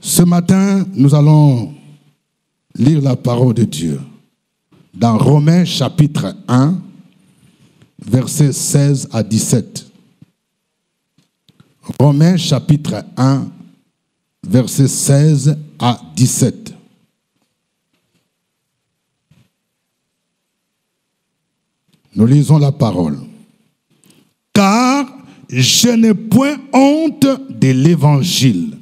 Ce matin, nous allons lire la parole de Dieu dans Romains chapitre 1, versets 16 à 17. Romains chapitre 1, versets 16 à 17. Nous lisons la parole. Car je n'ai point honte de l'évangile.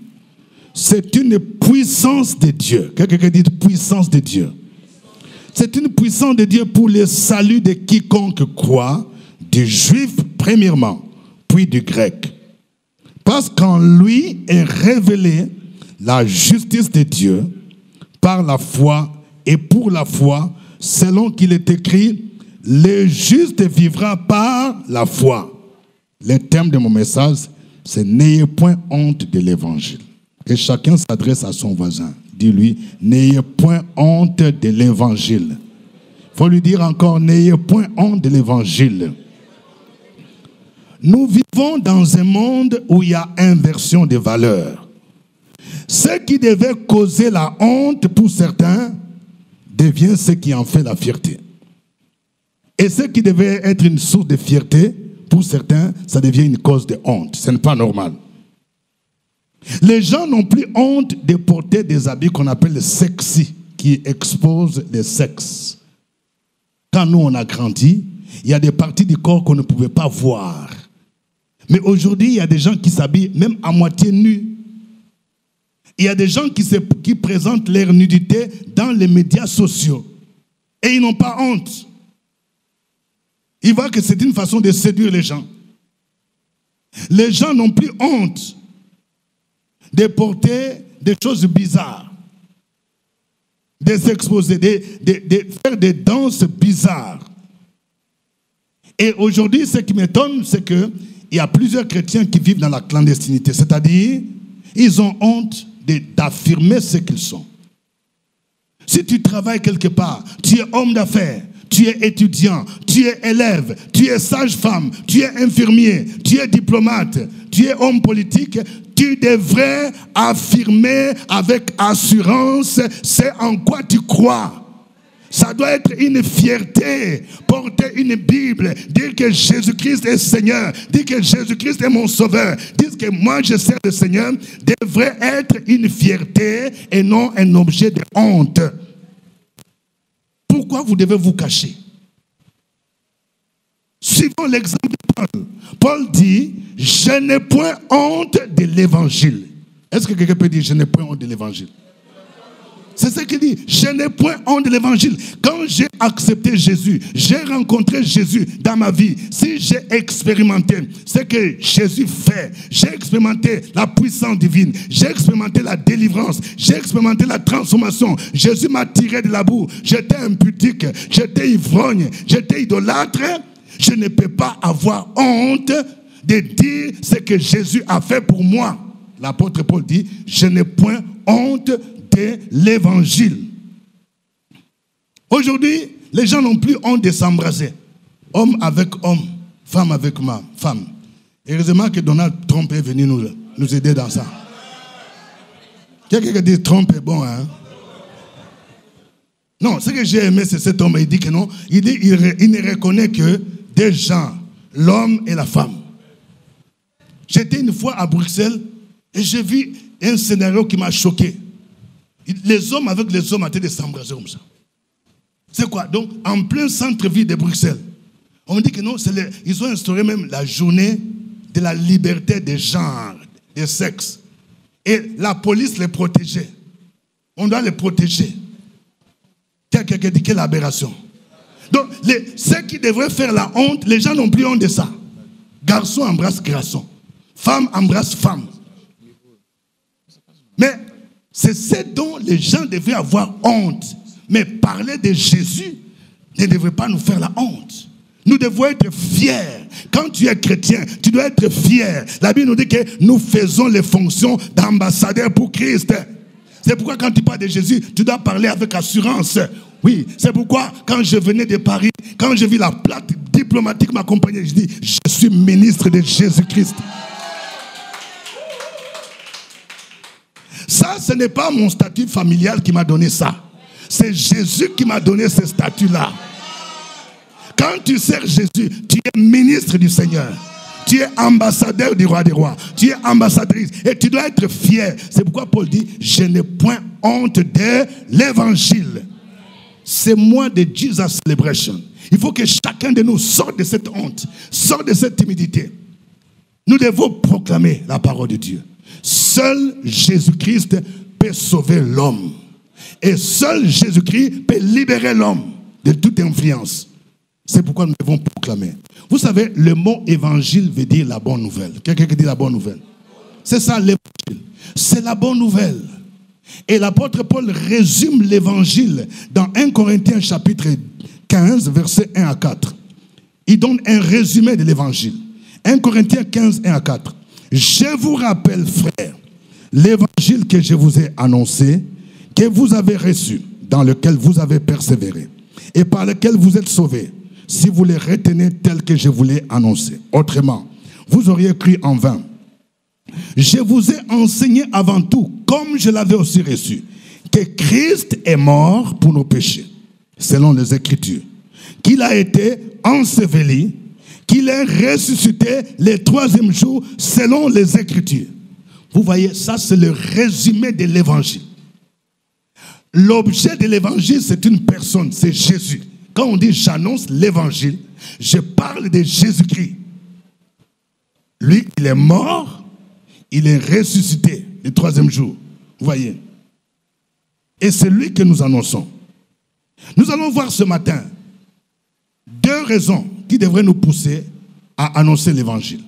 C'est une puissance de Dieu. Quelqu'un dit puissance de Dieu. C'est une puissance de Dieu pour le salut de quiconque croit, du juif premièrement, puis du grec. Parce qu'en lui est révélée la justice de Dieu par la foi et pour la foi, selon qu'il est écrit, le juste vivra par la foi. Le thème de mon message, c'est n'ayez point honte de l'évangile. Et chacun s'adresse à son voisin. Dis-lui, n'ayez point honte de l'évangile. Il faut lui dire encore, n'ayez point honte de l'évangile. Nous vivons dans un monde où il y a inversion des valeurs. Ce qui devait causer la honte pour certains devient ce qui en fait la fierté. Et ce qui devait être une source de fierté, pour certains, ça devient une cause de honte. Ce n'est pas normal. Les gens n'ont plus honte de porter des habits qu'on appelle sexy, qui exposent le sexe. Quand nous, on a grandi, il y a des parties du corps qu'on ne pouvait pas voir. Mais aujourd'hui, il y a des gens qui s'habillent même à moitié nus. Il y a des gens qui présentent leur nudité dans les médias sociaux. Et ils n'ont pas honte. Ils voient que c'est une façon de séduire les gens. Les gens n'ont plus honte de porter des choses bizarres, de s'exposer, de faire des danses bizarres. Et aujourd'hui, ce qui m'étonne, c'est qu'il y a plusieurs chrétiens qui vivent dans la clandestinité. C'est-à-dire, ils ont honte d'affirmer ce qu'ils sont. Si tu travailles quelque part, tu es homme d'affaires, tu es étudiant, tu es élève, tu es sage-femme, tu es infirmier, tu es diplomate, tu es homme politique, tu devrais affirmer avec assurance c'est en quoi tu crois. Ça doit être une fierté, porter une Bible, dire que Jésus-Christ est Seigneur, dire que Jésus-Christ est mon Sauveur, dire que moi je sers le Seigneur, devrait être une fierté et non un objet de honte. Pourquoi vous devez vous cacher? Suivons l'exemple de Paul. Paul dit, je n'ai point honte de l'évangile. Est-ce que quelqu'un peut dire, je n'ai point honte de l'évangile? C'est ce qu'il dit, je n'ai point honte de l'évangile. Quand j'ai accepté Jésus, j'ai rencontré Jésus dans ma vie. Si j'ai expérimenté ce que Jésus fait, j'ai expérimenté la puissance divine, j'ai expérimenté la délivrance, j'ai expérimenté la transformation. Jésus m'a tiré de la boue. J'étais impudique, j'étais ivrogne, j'étais idolâtre. Je ne peux pas avoir honte de dire ce que Jésus a fait pour moi. L'apôtre Paul dit, je n'ai point honte de l'évangile. Aujourd'hui, les gens n'ont plus honte de s'embrasser. Homme avec homme, femme avec femme. Heureusement que Donald Trump est venu nous aider dans ça. Quelqu'un qui dit Trump est bon, hein? Non, ce que j'ai aimé, c'est cet homme. Il dit que non. Il ne reconnaît que des gens, l'homme et la femme. J'étais une fois à Bruxelles et j'ai vu un scénario qui m'a choqué. Les hommes avec les hommes étaient de s'embrasser comme ça. C'est quoi? Donc, en plein centre-ville de Bruxelles, on me dit que non, ils ont instauré même la journée de la liberté des genres, des sexes. Et la police les protégeait. On doit les protéger. Quelqu'un dit quelle aberration. Donc, ceux qui devraient faire la honte, les gens n'ont plus honte de ça. Garçon embrasse garçon. Femme embrasse femme. Mais c'est ce dont les gens devraient avoir honte. Mais parler de Jésus ne devrait pas nous faire la honte. Nous devons être fiers. Quand tu es chrétien, tu dois être fier. La Bible nous dit que nous faisons les fonctions d'ambassadeurs pour Christ. C'est pourquoi quand tu parles de Jésus, tu dois parler avec assurance. Oui, c'est pourquoi quand je venais de Paris, quand j'ai vu la plaque diplomatique m'accompagner, je dis, je suis ministre de Jésus-Christ. Ça, ce n'est pas mon statut familial qui m'a donné ça. C'est Jésus qui m'a donné ce statut-là. Quand tu sers Jésus, tu es ministre du Seigneur. Tu es ambassadeur du roi des rois. Tu es ambassadrice. Et tu dois être fier. C'est pourquoi Paul dit, je n'ai point honte de l'évangile. C'est moi de Jesus Celebration. Il faut que chacun de nous sorte de cette honte, sorte de cette timidité. Nous devons proclamer la parole de Dieu. Seul Jésus-Christ peut sauver l'homme. Et seul Jésus-Christ peut libérer l'homme de toute influence. C'est pourquoi nous devons proclamer. Vous savez, le mot évangile veut dire la bonne nouvelle. Quelqu'un qui dit la bonne nouvelle. C'est ça l'évangile. C'est la bonne nouvelle. Et l'apôtre Paul résume l'évangile dans 1 Corinthiens chapitre 15, versets 1 à 4. Il donne un résumé de l'évangile. 1 Corinthiens 15, 1 à 4. Je vous rappelle, frères, l'évangile que je vous ai annoncé, que vous avez reçu, dans lequel vous avez persévéré, et par lequel vous êtes sauvés, si vous les retenez tel que je vous l'ai annoncé. Autrement, vous auriez cru en vain. Je vous ai enseigné avant tout, comme je l'avais aussi reçu, que Christ est mort pour nos péchés, selon les Écritures, qu'il a été enseveli, qu'il est ressuscité le troisième jour, selon les Écritures. Vous voyez, ça c'est le résumé de l'évangile. L'objet de l'évangile, c'est une personne, c'est Jésus. Quand on dit j'annonce l'évangile, je parle de Jésus-Christ. Lui, il est mort, il est ressuscité le troisième jour. Vous voyez. Et c'est lui que nous annonçons. Nous allons voir ce matin deux raisons qui devraient nous pousser à annoncer l'évangile.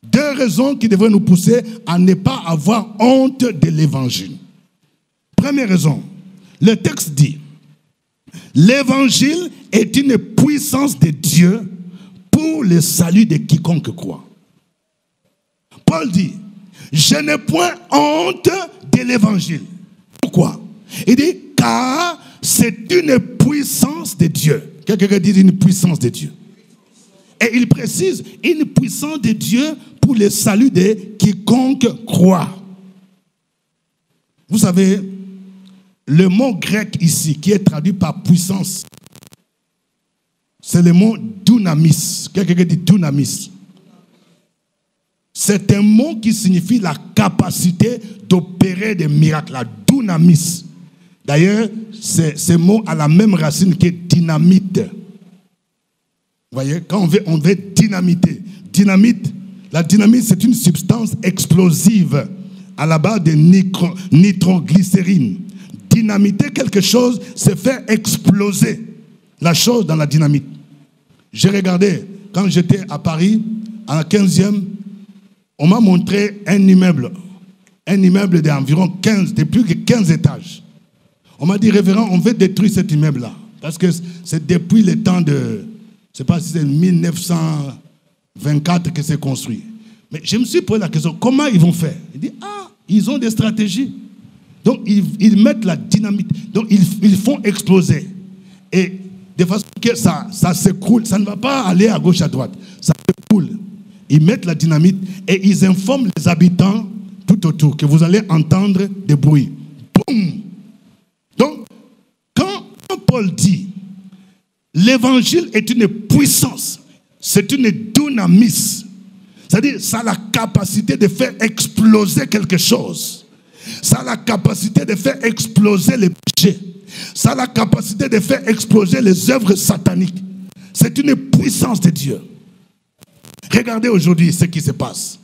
Deux raisons qui devraient nous pousser à ne pas avoir honte de l'évangile. Première raison, le texte dit, l'évangile est une puissance de Dieu pour le salut de quiconque croit. Paul dit, je n'ai point honte de l'évangile. Pourquoi? Il dit, car c'est une puissance de Dieu. Quelqu'un dit une puissance de Dieu. Et il précise, une puissance de Dieu pour le salut de quiconque croit. Vous savez, le mot grec ici, qui est traduit par puissance, c'est le mot dunamis. Quelqu'un dit dunamis. C'est un mot qui signifie la capacité d'opérer des miracles, la dunamis. D'ailleurs, ce mot a la même racine que dynamite. Vous voyez, quand on veut dynamiter. Dynamite, la dynamite, c'est une substance explosive à la base de nitroglycérine. Dynamiter quelque chose, c'est faire exploser la chose dans la dynamite. J'ai regardé, quand j'étais à Paris, à la 15e, on m'a montré un immeuble d'environ 15, de plus que 15 étages. On m'a dit, révérend, on veut détruire cet immeuble-là. Parce que c'est depuis le temps de, je ne sais pas si c'est 1924 que c'est construit. Mais je me suis posé la question, comment ils vont faire? Il dit, ils ont des stratégies. Donc, ils mettent la dynamite. Donc, ils font exploser. Et de façon que ça s'écroule. Ça ne va pas aller à gauche, à droite. Ça s'écroule. Ils mettent la dynamite et ils informent les habitants tout autour que vous allez entendre des bruits. Boum! Donc, quand Paul dit l'évangile est une puissance, c'est une dunamis, c'est-à-dire ça a la capacité de faire exploser quelque chose. Ça a la capacité de faire exploser les péchés. Ça a la capacité de faire exploser les œuvres sataniques. C'est une puissance de Dieu. Regardez aujourd'hui ce qui se passe.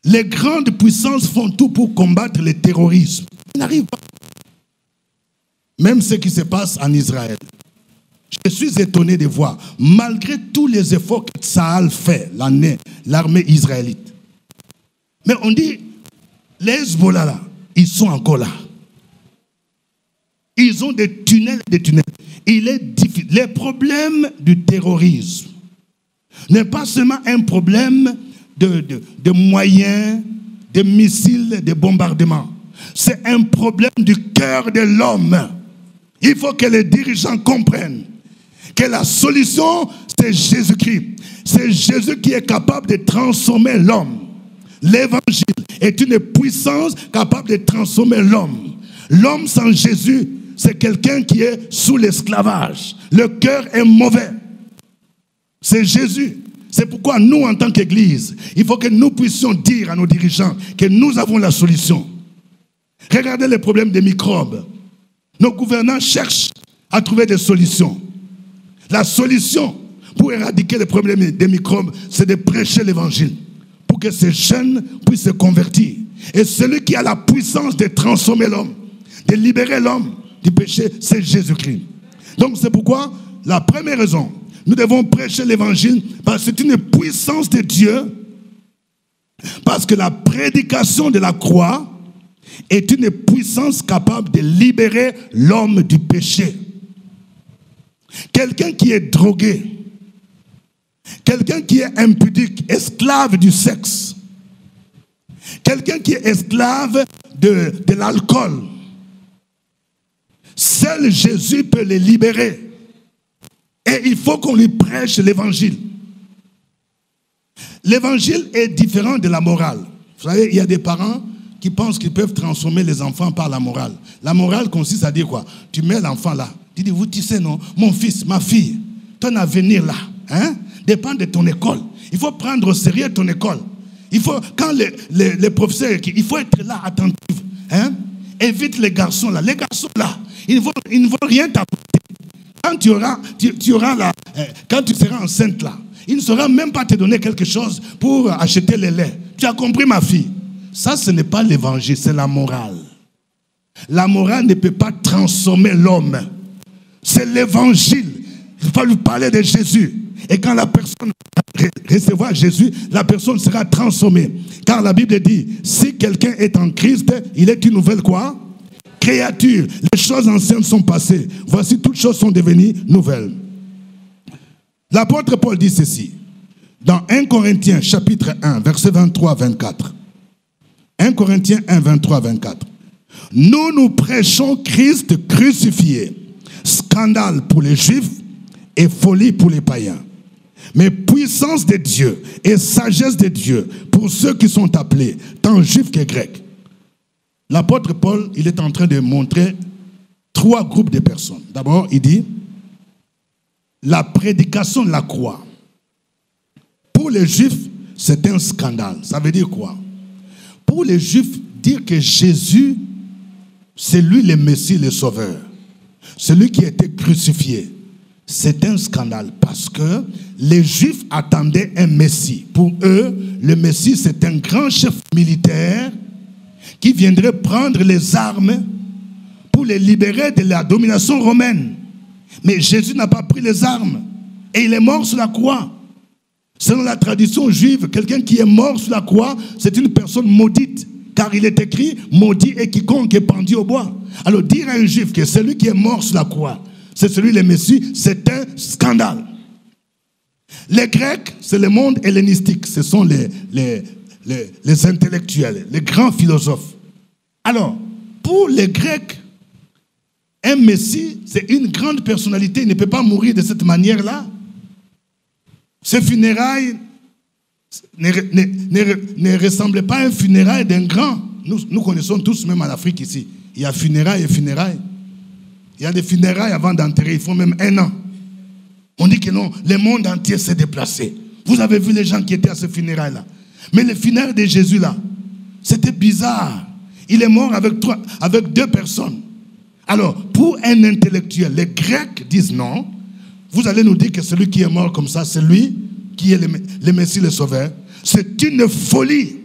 Les grandes puissances font tout pour combattre le terrorisme. Ils n'arrivent pas. Même ce qui se passe en Israël. Je suis étonné de voir, malgré tous les efforts que Tsahal fait, l'armée israélite. Mais on dit, les Hezbollah là, ils sont encore là. Ils ont des tunnels. Il est difficile. Les problèmes du terrorisme n'est pas seulement un problème de moyens, de missiles, de bombardements. C'est un problème du cœur de l'homme. Il faut que les dirigeants comprennent que la solution, c'est Jésus-Christ. C'est Jésus qui est capable de transformer l'homme. L'évangile est une puissance capable de transformer l'homme. L'homme sans Jésus, c'est quelqu'un qui est sous l'esclavage. Le cœur est mauvais. C'est Jésus. C'est pourquoi nous, en tant qu'Église, il faut que nous puissions dire à nos dirigeants que nous avons la solution. Regardez les problèmes des microbes. Nos gouvernants cherchent à trouver des solutions. La solution pour éradiquer les problèmes des microbes, c'est de prêcher l'évangile pour que ces jeunes puissent se convertir. Et celui qui a la puissance de transformer l'homme, de libérer l'homme du péché, c'est Jésus-Christ. Donc c'est pourquoi la première raison, nous devons prêcher l'évangile parce que c'est une puissance de Dieu, parce que la prédication de la croix est une puissance capable de libérer l'homme du péché. Quelqu'un qui est drogué, quelqu'un qui est impudique, esclave du sexe, quelqu'un qui est esclave de l'alcool, seul Jésus peut les libérer. Et il faut qu'on lui prêche l'évangile. L'évangile est différent de la morale. Vous savez, il y a des parents qui pensent qu'ils peuvent transformer les enfants par la morale. La morale consiste à dire quoi? Tu mets l'enfant là. Tu dis, tu sais non, mon fils, ma fille, ton avenir là, dépend de ton école. Il faut prendre au sérieux ton école. Il faut, quand les professeurs, il faut être là, attentif. Évite les garçons là. Les garçons là, ils ne vont rien t'apporter. Quand quand tu seras enceinte là, il ne saura même pas te donner quelque chose pour acheter les laits. Tu as compris, ma fille? Ça, ce n'est pas l'évangile, c'est la morale. La morale ne peut pas transformer l'homme. C'est l'évangile. Il faut lui parler de Jésus. Et quand la personne recevra Jésus, la personne sera transformée. Car la Bible dit, si quelqu'un est en Christ, il est une nouvelle quoi? Créature. Les choses anciennes sont passées. Voici, toutes choses sont devenues nouvelles. L'apôtre Paul dit ceci. Dans 1 Corinthiens chapitre 1, verset 23-24. 1 Corinthiens 1, 23-24. Nous prêchons Christ crucifié. Scandale pour les Juifs et folie pour les païens. Mais puissance de Dieu et sagesse de Dieu pour ceux qui sont appelés, tant juifs que grecs. L'apôtre Paul, il est en train de montrer 3 groupes de personnes. D'abord, il dit, la prédication de la croix. Pour les Juifs, c'est un scandale. Ça veut dire quoi? Pour les Juifs, dire que Jésus, c'est lui le Messie, le Sauveur. Celui qui a été crucifié. C'est un scandale parce que les Juifs attendaient un Messie. Pour eux, le Messie, c'est un grand chef militaire qui viendrait prendre les armes pour les libérer de la domination romaine. Mais Jésus n'a pas pris les armes et il est mort sur la croix. Selon la tradition juive, quelqu'un qui est mort sur la croix, c'est une personne maudite. Car il est écrit, maudit est quiconque est pendu au bois. Alors dire à un juif que celui qui est mort sur la croix, c'est celui le Messie, c'est un scandale. Les Grecs, c'est le monde hellénistique. Ce sont les intellectuels, les grands philosophes. Alors, pour les Grecs, un Messie, c'est une grande personnalité. Il ne peut pas mourir de cette manière-là. Ces funérailles ne ressemblaient pas à un funérail d'un grand. Nous connaissons tous, même en Afrique ici. Il y a funérailles et funérailles. Il y a des funérailles avant d'enterrer, il faut même 1 an. On dit que non, le monde entier s'est déplacé. Vous avez vu les gens qui étaient à ce funérailles-là. Mais le funérail de Jésus là, c'était bizarre. Il est mort avec 2 personnes. Alors, pour un intellectuel, les Grecs disent non. Vous allez nous dire que celui qui est mort comme ça, c'est lui qui est le Messie, le Sauveur. C'est une folie.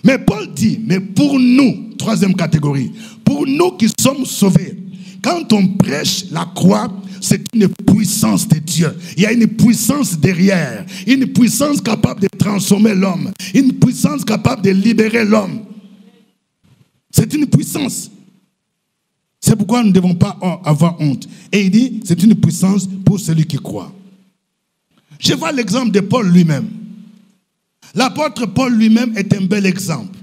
Mais Paul dit, mais pour nous, 3e catégorie, pour nous qui sommes sauvés, quand on prêche la croix, c'est une puissance de Dieu. Il y a une puissance derrière. Une puissance capable de transformer l'homme. Une puissance capable de libérer l'homme. C'est une puissance. C'est pourquoi nous ne devons pas avoir honte. Et il dit, c'est une puissance pour celui qui croit. Je vois l'exemple de Paul lui-même. L'apôtre Paul lui-même est un bel exemple.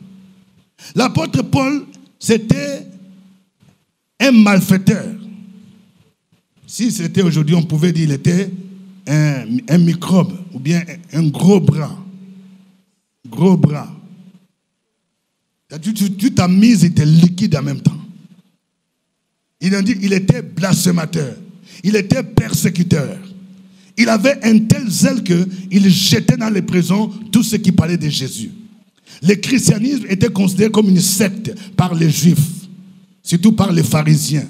L'apôtre Paul, c'était un malfaiteur. Si c'était aujourd'hui, on pouvait dire qu'il était un microbe ou bien un gros bras. Gros bras. Tu t'as mis, il était liquide en même temps. Il a dit, il était blasphémateur. Il était persécuteur. Il avait un tel zèle qu'il jetait dans les prisons tout ce qui parlait de Jésus. Le christianisme était considéré comme une secte par les juifs, surtout par les pharisiens.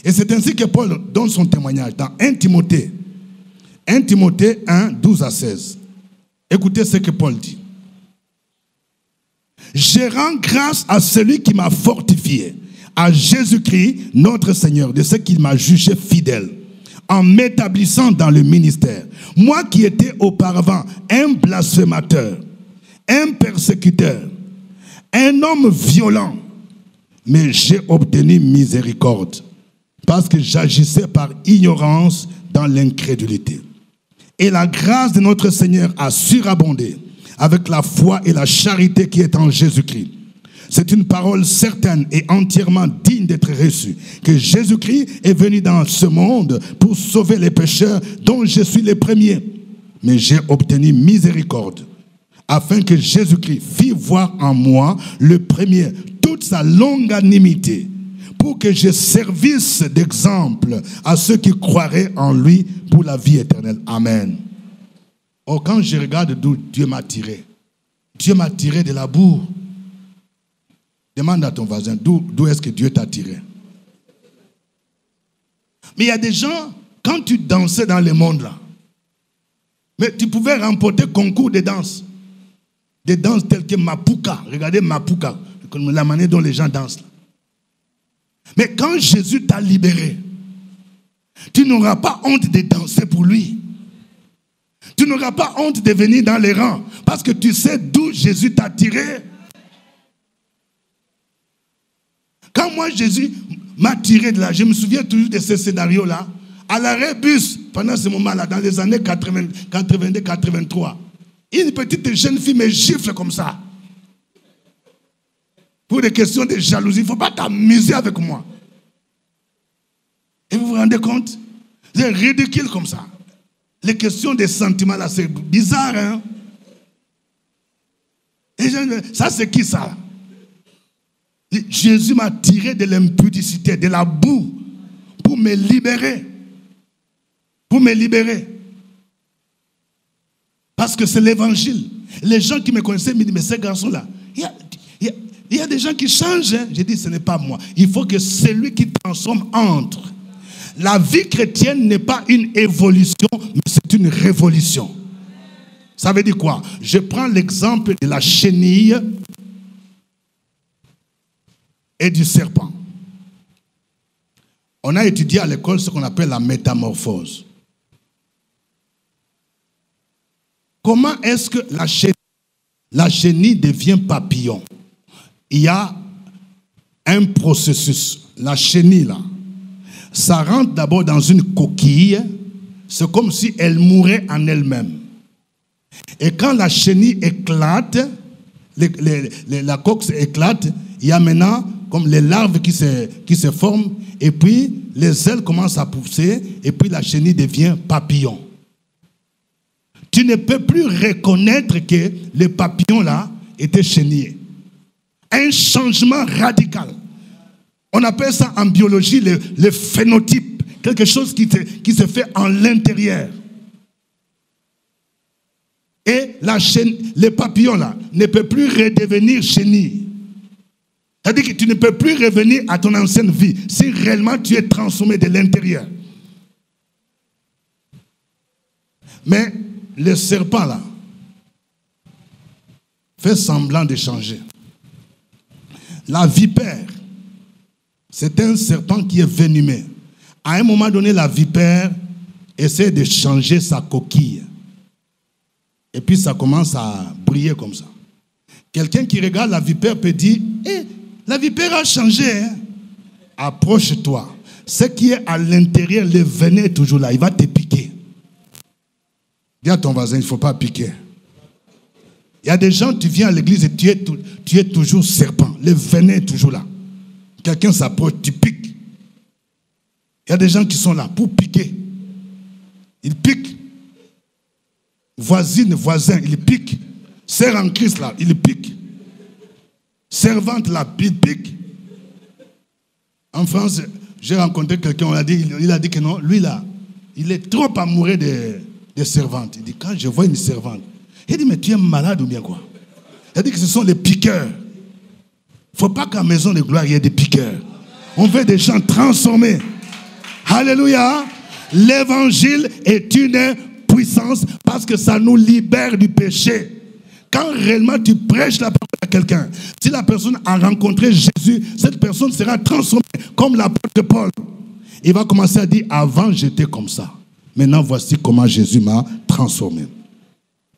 Et c'est ainsi que Paul donne son témoignage dans 1 Timothée 1, 12 à 16. Écoutez ce que Paul dit. Je rends grâce à celui qui m'a fortifié, à Jésus-Christ, notre Seigneur, de ce qu'il m'a jugé fidèle, en m'établissant dans le ministère. Moi qui étais auparavant un blasphémateur, un persécuteur, un homme violent, mais j'ai obtenu miséricorde, parce que j'agissais par ignorance dans l'incrédulité. Et la grâce de notre Seigneur a surabondé avec la foi et la charité qui est en Jésus-Christ. C'est une parole certaine et entièrement digne d'être reçue, que Jésus-Christ est venu dans ce monde pour sauver les pécheurs dont je suis le premier. Mais j'ai obtenu miséricorde, afin que Jésus-Christ fît voir en moi le premier toute sa longanimité, pour que je servisse d'exemple à ceux qui croiraient en lui pour la vie éternelle. Amen. Oh, quand je regarde d'où Dieu m'a tiré de la boue. Demande à ton voisin, d'où est-ce que Dieu t'a tiré? Mais il y a des gens, quand tu dansais dans le monde là, mais tu pouvais remporter concours de danse. Des danses telles que Mapuka. Regardez Mapuka, la manière dont les gens dansent là. Mais quand Jésus t'a libéré, tu n'auras pas honte de danser pour lui. Tu n'auras pas honte de venir dans les rangs, parce que tu sais d'où Jésus t'a tiré. Quand moi, Jésus m'a tiré de là, je me souviens toujours de ce scénario-là, à l'arrêt bus, pendant ce moment-là, dans les années 82-83, une petite jeune fille me gifle comme ça. Pour des questions de jalousie, il ne faut pas t'amuser avec moi. Et vous vous rendez compte? C'est ridicule comme ça. Les questions des sentiments là, c'est bizarre, hein? Et ça, c'est qui ça? Jésus m'a tiré de l'impudicité, de la boue, pour me libérer. Pour me libérer. Parce que c'est l'évangile. Les gens qui me connaissaient me disent, mais ces garçons-là, il y a des gens qui changent. Hein? J'ai dit, ce n'est pas moi. Il faut que celui qui transforme entre. La vie chrétienne n'est pas une évolution, mais c'est une révolution. Ça veut dire quoi? Je prends l'exemple de la chenille et du serpent. On a étudié à l'école ce qu'on appelle la métamorphose. Comment est-ce que la chenille devient papillon? Il y a un processus. La chenille, là, ça rentre d'abord dans une coquille. C'est comme si elle mourait en elle-même. Et quand la chenille éclate, la coque éclate, il y a maintenant comme les larves qui se forment, et puis les ailes commencent à pousser, et puis la chenille devient papillon. Tu ne peux plus reconnaître que le papillon là était chenillé. Un changement radical. On appelle ça en biologie le phénotype. Quelque chose qui se fait en l'intérieur. Et le papillon là ne peut plus redevenir chenille. C'est-à-dire que tu ne peux plus revenir à ton ancienne vie si réellement tu es transformé de l'intérieur. Mais le serpent là fait semblant de changer. La vipère, c'est un serpent qui est venimeux. À un moment donné, la vipère essaie de changer sa coquille. Et puis ça commence à briller comme ça. Quelqu'un qui regarde la vipère peut dire, la vipère a changé. Hein? Approche-toi. Ce qui est à l'intérieur, le venin est toujours là. Il va te piquer. Dis à ton voisin, il ne faut pas piquer. Il y a des gens, tu viens à l'église et tu es toujours serpent. Le venin est toujours là. Quelqu'un s'approche, tu piques. Il y a des gens qui sont là pour piquer. Ils piquent. Voisine, voisin, ils piquent. Sœur en Christ, là, il pique. Servante, là, il pique. En France, j'ai rencontré quelqu'un, il a dit que non, lui, là, il est trop amoureux des servantes. Il dit, quand je vois une servante, il dit, mais tu es malade ou bien quoi? Il dit que ce sont les piqueurs. Il ne faut pas qu'à la maison de gloire, il y ait des piqueurs. On veut des gens transformés. Alléluia. L'évangile est une puissance parce que ça nous libère du péché. Quand réellement tu prêches la parole à quelqu'un, si la personne a rencontré Jésus, cette personne sera transformée comme l'apôtre Paul. Il va commencer à dire, avant j'étais comme ça. Maintenant voici comment Jésus m'a transformé.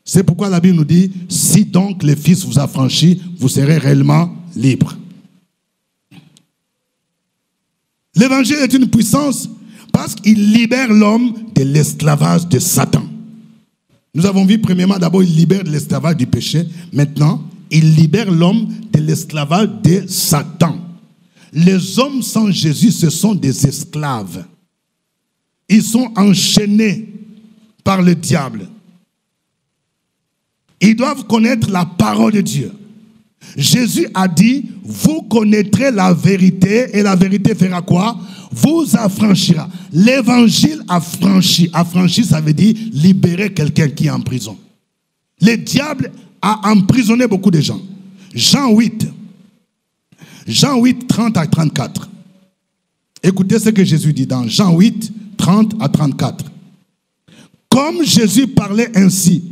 C'est pourquoi la Bible nous dit, si donc le Fils vous a franchi, vous serez réellement libre. L'évangile est une puissance parce qu'il libère l'homme de l'esclavage de Satan. Nous avons vu premièrement, d'abord, il libère de l'esclavage du péché. Maintenant, il libère l'homme de l'esclavage de Satan. Les hommes sans Jésus, ce sont des esclaves. Ils sont enchaînés par le diable. Ils doivent connaître la parole de Dieu. Jésus a dit, vous connaîtrez la vérité et la vérité fera quoi? Vous affranchira. L'évangile affranchi. Affranchi, ça veut dire libérer quelqu'un qui est en prison. Le diable a emprisonné beaucoup de gens. Jean 8, 30 à 34. Écoutez ce que Jésus dit dans Jean 8, 30 à 34. Comme Jésus parlait ainsi,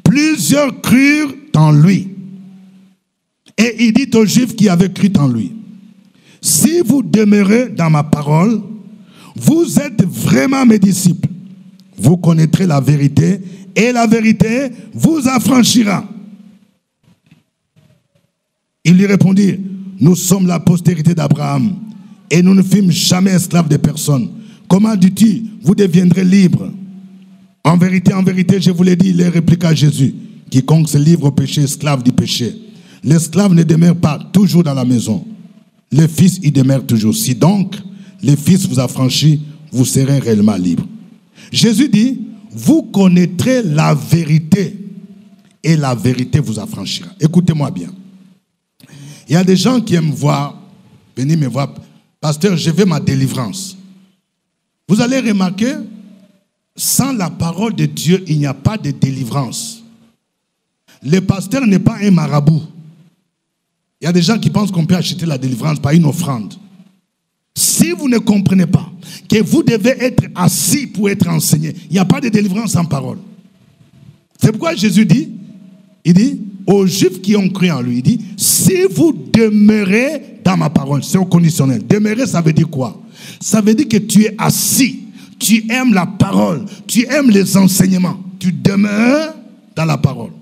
plusieurs crurent en lui. Et il dit aux Juifs qui avaient cru en lui, si vous demeurez dans ma parole, vous êtes vraiment mes disciples. Vous connaîtrez la vérité et la vérité vous affranchira. Il lui répondit, nous sommes la postérité d'Abraham et nous ne fûmes jamais esclaves de personne. Comment dis-tu, vous deviendrez libres? En vérité, je vous l'ai dit, il répliqua Jésus, quiconque se livre au péché, esclave du péché. L'esclave ne demeure pas toujours dans la maison. Le Fils y demeure toujours. Si donc le Fils vous affranchit, vous serez réellement libre. Jésus dit, vous connaîtrez la vérité et la vérité vous affranchira. Écoutez-moi bien. Il y a des gens qui aiment voir, venir me voir, pasteur, je veux ma délivrance. Vous allez remarquer, sans la parole de Dieu, il n'y a pas de délivrance. Le pasteur n'est pas un marabout. Il y a des gens qui pensent qu'on peut acheter la délivrance par une offrande. Si vous ne comprenez pas que vous devez être assis pour être enseigné, il n'y a pas de délivrance sans parole. C'est pourquoi Jésus dit, il dit aux Juifs qui ont cru en lui, il dit, si vous demeurez dans ma parole, c'est au conditionnel. Demeurer, ça veut dire quoi? Ça veut dire que tu es assis, tu aimes la parole, tu aimes les enseignements, tu demeures dans la parole.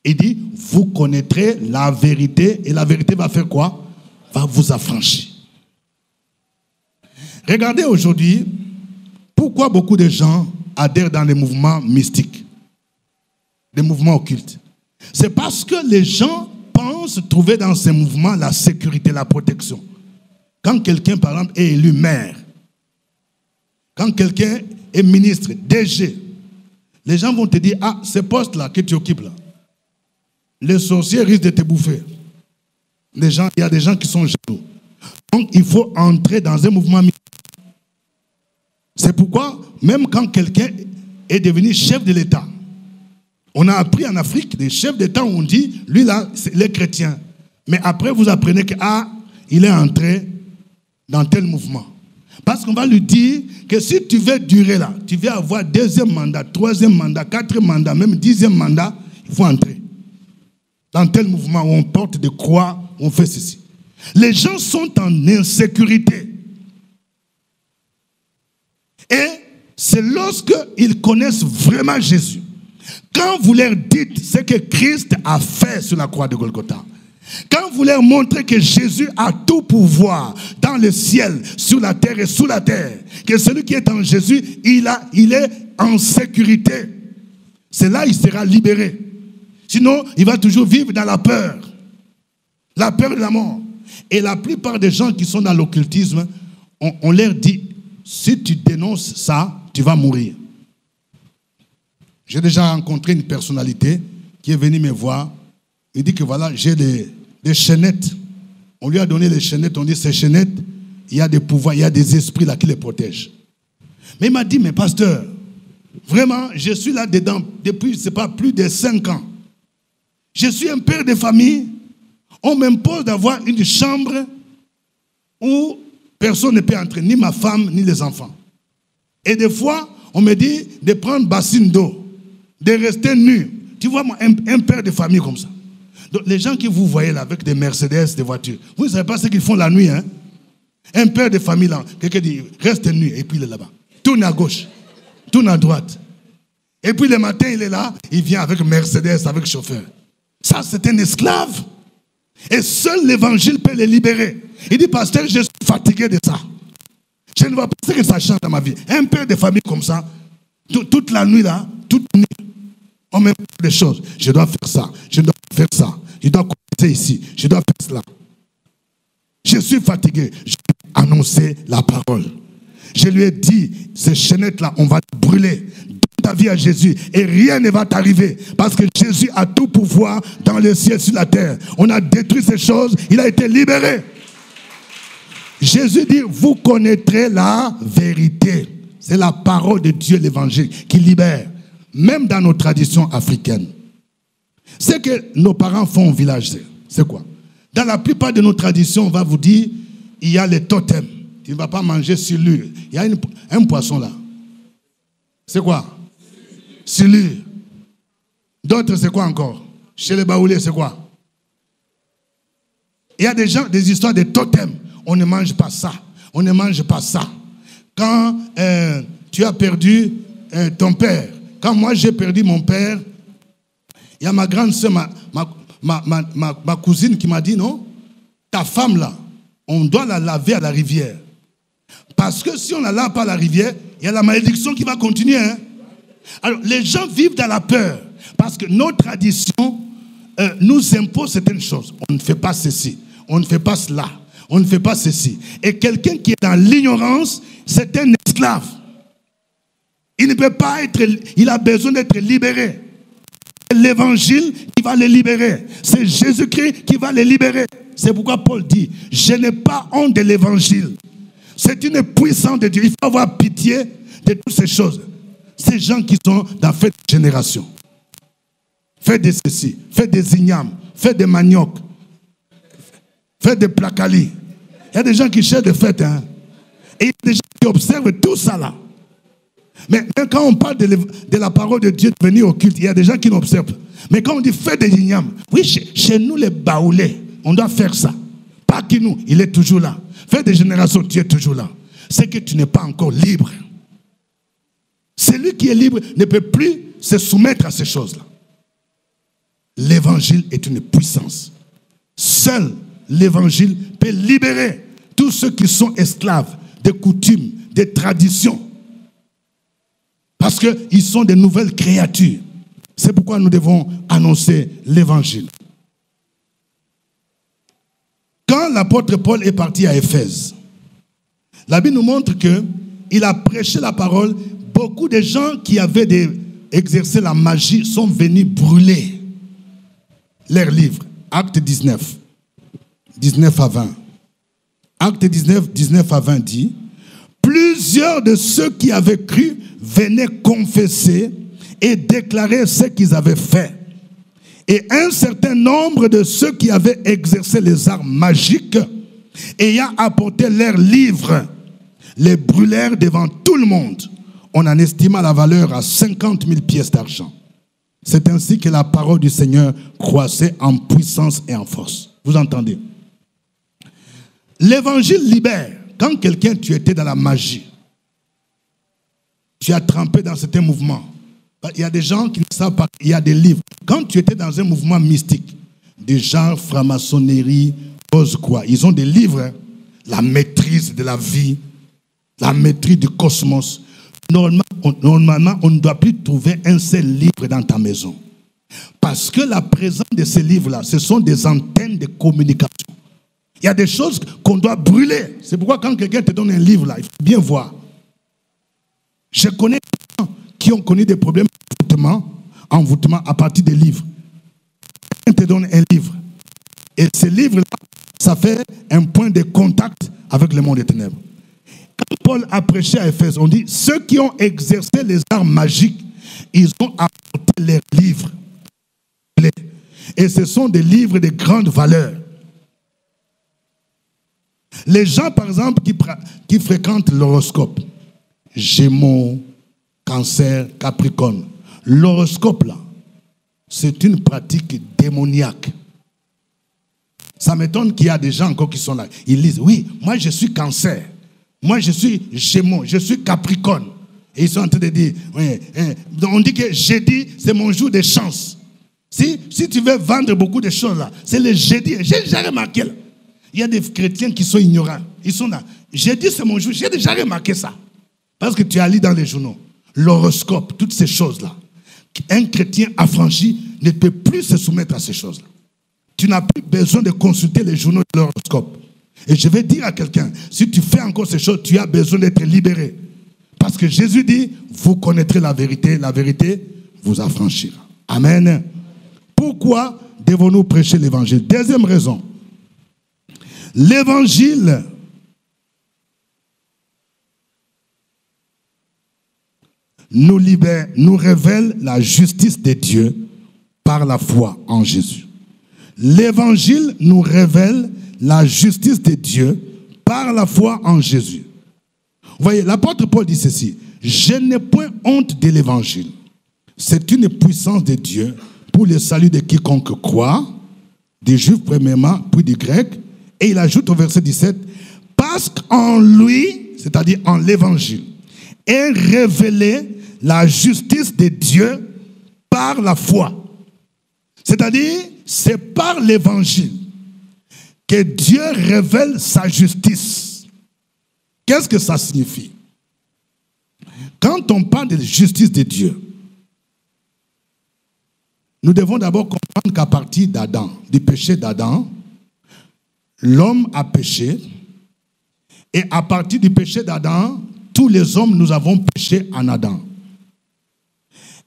Il dit, vous connaîtrez la vérité et la vérité va faire quoi? Va vous affranchir. Regardez aujourd'hui, pourquoi beaucoup de gens adhèrent dans les mouvements mystiques, des mouvements occultes. C'est parce que les gens pensent trouver dans ces mouvements la sécurité, la protection. Quand quelqu'un, par exemple, est élu maire, quand quelqu'un est ministre, DG, les gens vont te dire, ah, ce poste-là que tu occupes là, les sorciers risquent de te bouffer. Il y a des gens qui sont jaloux. Donc, il faut entrer dans un mouvement. C'est pourquoi, même quand quelqu'un est devenu chef de l'État, on a appris en Afrique, des chefs d'État, on dit, lui là, il est chrétien. Mais après, vous apprenez que, ah, il est entré dans tel mouvement. Parce qu'on va lui dire que si tu veux durer là, tu veux avoir deuxième mandat, troisième mandat, quatrième mandat, même dixième mandat, il faut entrer dans tel mouvement où on porte des croix, on fait ceci. Les gens sont en insécurité. Et c'est lorsqu'ils connaissent vraiment Jésus. Quand vous leur dites ce que Christ a fait sur la croix de Golgotha, quand vous leur montrez que Jésus a tout pouvoir dans le ciel, sur la terre et sous la terre, que celui qui est en Jésus, il est en sécurité, c'est là qu'il sera libéré. Sinon, il va toujours vivre dans la peur de la mort. Et la plupart des gens qui sont dans l'occultisme, on leur dit, si tu dénonces ça, tu vas mourir. J'ai déjà rencontré une personnalité qui est venue me voir Il dit que voilà, j'ai des chaînettes. On lui a donné les chaînettes, on dit ces chaînettes, il y a des pouvoirs, il y a des esprits là qui les protègent. Mais il m'a dit, mais pasteur, vraiment, je suis là-dedans depuis, je ne sais pas, plus de 5 ans. Je suis un père de famille. On m'impose d'avoir une chambre où personne ne peut entrer, ni ma femme, ni les enfants. Et des fois, on me dit de prendre bassine d'eau, de rester nu. Tu vois, moi, un père de famille comme ça. Donc, les gens que vous voyez là, avec des Mercedes, des voitures, vous ne savez pas ce qu'ils font la nuit, hein? Un père de famille là, quelqu'un dit, reste nu, et puis il est là-bas. Tourne à gauche, tourne à droite. Et puis le matin, il est là, il vient avec Mercedes, avec chauffeur. Ça, c'est un esclave. Et seul l'évangile peut les libérer. Il dit, pasteur, je suis fatigué de ça. Je ne vois pas ce que ça change dans ma vie. Un père de famille comme ça, toute la nuit là, toute nuit, on me dit des choses. Je dois faire ça, je dois faire ça, je dois commencer ici, je dois faire cela. Je suis fatigué. Je lui ai annoncé la parole. Je lui ai dit, ces chaînettes-là, on va te brûler. Donne ta vie à Jésus et rien ne va t'arriver. Parce que Jésus a tout pouvoir dans le ciel et sur la terre. On a détruit ces choses, il a été libéré. Jésus dit, vous connaîtrez la vérité. C'est la parole de Dieu, l'évangile, qui libère. Même dans nos traditions africaines. Ce que nos parents font au village, c'est quoi? Dans la plupart de nos traditions, on va vous dire, il y a les totems. Tu ne vas pas manger silure. Il y a un poisson là. C'est quoi? Silure. D'autres, c'est quoi encore? Chez les Baoulés, c'est quoi? Il y a des histoires de totems. On ne mange pas ça. On ne mange pas ça. Quand tu as perdu ton père, quand moi j'ai perdu mon père, il y a ma grande soeur, ma cousine qui m'a dit, non, ta femme là, on doit la laver à la rivière. Parce que si on ne la lave pas à la rivière, il y a la malédiction qui va continuer. Hein? Alors, les gens vivent dans la peur. Parce que nos traditions nous imposent certaines choses. On ne fait pas ceci, on ne fait pas cela, on ne fait pas ceci. Et quelqu'un qui est dans l'ignorance, c'est un esclave. Il ne peut pas être, il a besoin d'être libéré. C'est l'évangile qui va le libérer. C'est Jésus-Christ qui va le libérer. C'est pourquoi Paul dit, je n'ai pas honte de l'évangile. C'est une puissance de Dieu. Il faut avoir pitié de toutes ces choses. Ces gens qui sont dans cette génération. Faites de ceci, faites des ignames, faites des manioc, faites des placalis. Il y a des gens qui cherchent des fêtes. Hein? Et il y a des gens qui observent tout ça là. Mais quand on parle de la parole de Dieu de venir au culte, il y a des gens qui n'observent. Mais quand on dit faites des ignames, oui, chez nous les Baoulés, on doit faire ça. Pas que nous, il est toujours là. Fais des générations, tu es toujours là. C'est que tu n'es pas encore libre. Celui qui est libre ne peut plus se soumettre à ces choses-là. L'évangile est une puissance. Seul l'évangile peut libérer tous ceux qui sont esclaves des coutumes, des traditions. Parce qu'ils sont des nouvelles créatures. C'est pourquoi nous devons annoncer l'évangile. Quand l'apôtre Paul est parti à Éphèse, la Bible nous montre qu'il a prêché la parole. Beaucoup de gens qui avaient exercé la magie sont venus brûler leurs livres. Acte 19, 19 à 20. Acte 19, 19 à 20 dit, plusieurs de ceux qui avaient cru venaient confesser et déclarer ce qu'ils avaient fait. Et un certain nombre de ceux qui avaient exercé les arts magiques, ayant apporté leurs livres, les brûlèrent devant tout le monde. On en estima la valeur à 50 000 pièces d'argent. C'est ainsi que la parole du Seigneur croissait en puissance et en force. Vous entendez? L'évangile libère. Quand quelqu'un, tu étais dans la magie, tu as trempé dans certains mouvements. Il y a des gens qui ne savent pas, il y a des livres. Quand tu étais dans un mouvement mystique, des gens, franc-maçonnerie, cause quoi, ils ont des livres, hein? La maîtrise de la vie, la maîtrise du cosmos. Normalement, on ne doit plus trouver un seul livre dans ta maison. Parce que la présence de ces livres-là, ce sont des antennes de communication. Il y a des choses qu'on doit brûler. C'est pourquoi quand quelqu'un te donne un livre, là, il faut bien voir. Je connais des gens qui ont connu des problèmes d'envoûtement à partir des livres. quelqu'un te donne un livre. Et ce livre-là, ça fait un point de contact avec le monde des ténèbres. Quand Paul a prêché à Éphèse, on dit, ceux qui ont exercé les arts magiques, ils ont apporté leurs livres. Et ce sont des livres de grande valeur. Les gens, par exemple, qui fréquentent l'horoscope, Gémeaux, Cancer, Capricorne, l'horoscope, là, c'est une pratique démoniaque. Ça m'étonne qu'il y a des gens encore qui sont là. Ils disent, oui, moi je suis Cancer, moi je suis Gémeaux, je suis Capricorne. Et ils sont en train de dire, oui, on dit que jeudi, c'est mon jour de chance. Si tu veux vendre beaucoup de choses là, c'est le jeudi. J'ai déjà remarqué là. Il y a des chrétiens qui sont ignorants. Ils sont là. Jeudi, c'est mon jour. J'ai déjà remarqué ça. Parce que tu as lu dans les journaux. L'horoscope, toutes ces choses-là. Un chrétien affranchi ne peut plus se soumettre à ces choses-là. Tu n'as plus besoin de consulter les journaux de l'horoscope. Et je vais dire à quelqu'un, si tu fais encore ces choses, tu as besoin d'être libéré. Parce que Jésus dit, vous connaîtrez la vérité vous affranchira. Amen. Pourquoi devons-nous prêcher l'évangile? Deuxième raison. L'évangile nous libère, nous révèle la justice de Dieu par la foi en Jésus. L'évangile nous révèle la justice de Dieu par la foi en Jésus. Vous voyez, l'apôtre Paul dit ceci, je n'ai point honte de l'évangile. C'est une puissance de Dieu pour le salut de quiconque croit, des Juifs premièrement, puis des Grecs. Et il ajoute au verset 17, parce qu'en lui, c'est-à-dire en l'évangile, est révélée la justice de Dieu par la foi. C'est-à-dire, c'est par l'évangile que Dieu révèle sa justice. Qu'est-ce que ça signifie? Quand on parle de la justice de Dieu, nous devons d'abord comprendre qu'à partir d'Adam, du péché d'Adam, l'homme a péché. Et à partir du péché d'Adam, tous les hommes, nous avons péché en Adam.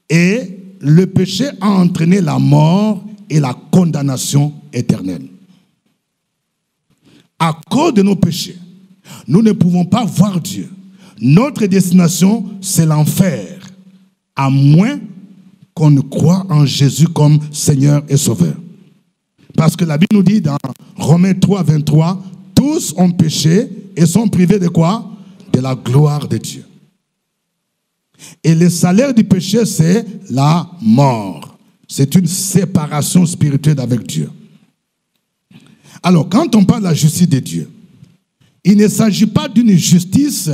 Et le péché a entraîné la mort et la condamnation éternelle. À cause de nos péchés, nous ne pouvons pas voir Dieu. Notre destination, c'est l'enfer, à moins qu'on ne croit en Jésus comme Seigneur et Sauveur. Parce que la Bible nous dit dans Romains 3, 23, tous ont péché et sont privés de quoi? De la gloire de Dieu. Et le salaire du péché, c'est la mort. C'est une séparation spirituelle avec Dieu. Alors, quand on parle de la justice de Dieu, il ne s'agit pas d'une justice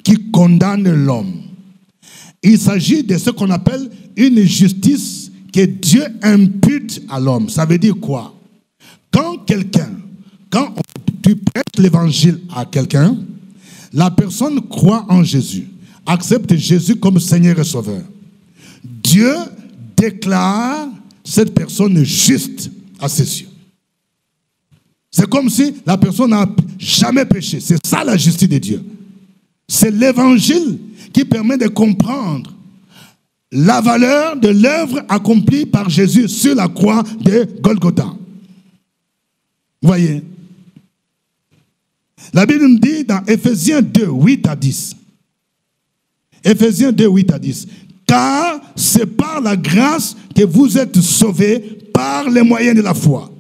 qui condamne l'homme. Il s'agit de ce qu'on appelle une justice que Dieu impute à l'homme. Ça veut dire quoi? Quand tu prêches l'évangile à quelqu'un, la personne croit en Jésus, accepte Jésus comme Seigneur et Sauveur. Dieu déclare cette personne juste à ses yeux. C'est comme si la personne n'a jamais péché. C'est ça la justice de Dieu. C'est l'évangile qui permet de comprendre la valeur de l'œuvre accomplie par Jésus sur la croix de Golgotha. Vous voyez? La Bible nous dit dans Éphésiens 2, 8 à 10. Éphésiens 2, 8 à 10. Car c'est par la grâce que vous êtes sauvés par les moyens de la foi.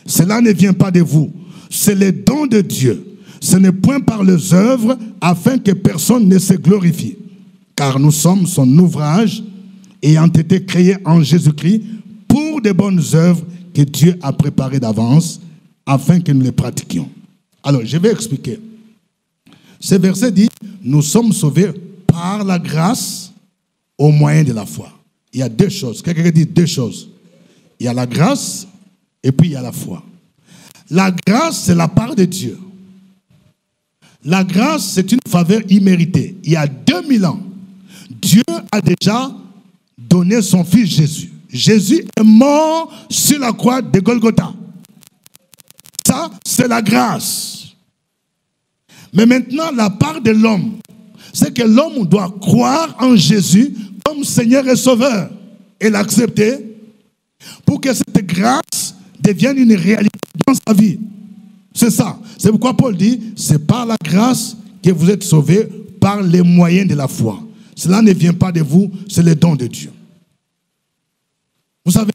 Cela ne vient pas de vous. C'est le don de Dieu. Ce n'est point par les œuvres afin que personne ne se glorifie. Car nous sommes son ouvrage ayant été créés en Jésus-Christ pour de bonnes œuvres que Dieu a préparées d'avance afin que nous les pratiquions. Alors, je vais expliquer. Ce verset dit, nous sommes sauvés par la grâce au moyen de la foi. Il y a deux choses. Quelqu'un dit deux choses. Il y a la grâce et puis il y a la foi. La grâce, c'est la part de Dieu. La grâce, c'est une faveur imméritée. Il y a 2000 ans, Dieu a déjà donné son fils Jésus. Jésus est mort sur la croix de Golgotha. Ça, c'est la grâce. Mais maintenant, la part de l'homme, c'est que l'homme doit croire en Jésus comme Seigneur et Sauveur et l'accepter pour que cette grâce devienne une réalité dans sa vie. C'est ça. C'est pourquoi Paul dit, c'est par la grâce que vous êtes sauvés par les moyens de la foi. Cela ne vient pas de vous, c'est le don de Dieu. Vous savez,